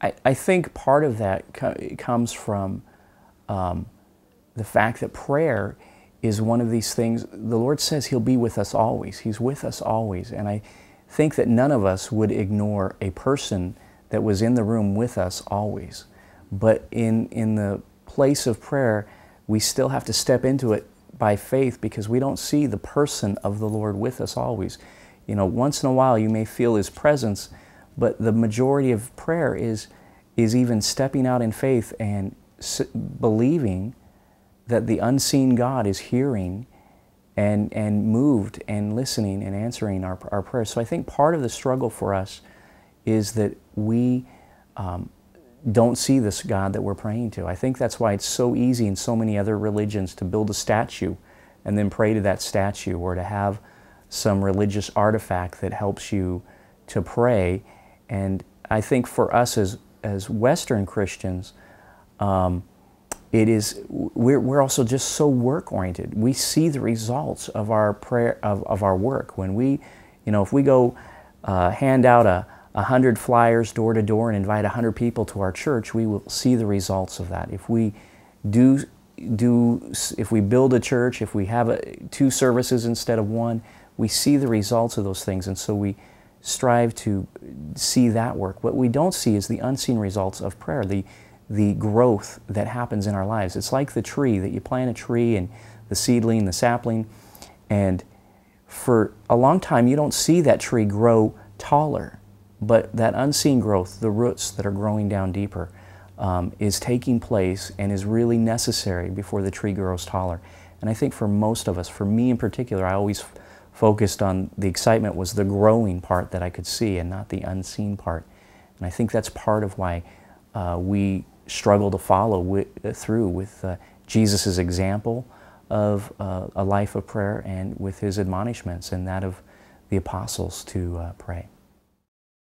I think part of that comes from the fact that prayer is one of these things. The Lord says He'll be with us always. He's with us always. And I think that none of us would ignore a person that was in the room with us always. But in the place of prayer, we still have to step into it by faith, because we don't see the person of the Lord with us always. You know, once in a while you may feel His presence, but the majority of prayer is even stepping out in faith and believing that the unseen God is hearing and moved and listening and answering our prayers. So I think part of the struggle for us is that we don't see this God that we're praying to. I think that's why it's so easy in so many other religions to build a statue and then pray to that statue, or to have some religious artifact that helps you to pray. And I think for us as Western Christians, we're also just so work-oriented. We see the results of our prayer, of our work. When we, if we go hand out 100 flyers door to door and invite 100 people to our church, we will see the results of that. If we if we build a church, if we have 2 services instead of 1, we see the results of those things, and so we strive to see that work. What we don't see is the unseen results of prayer, the growth that happens in our lives. It's like the tree, that you plant a tree and the seedling, the sapling, and for a long time you don't see that tree grow taller, but that unseen growth, the roots that are growing down deeper, is taking place and is really necessary before the tree grows taller. And I think for most of us, for me in particular, I always focused on the excitement was the growing part that I could see and not the unseen part. And I think that's part of why we struggle to follow through with Jesus' example of a life of prayer, and with His admonishments and that of the apostles to pray.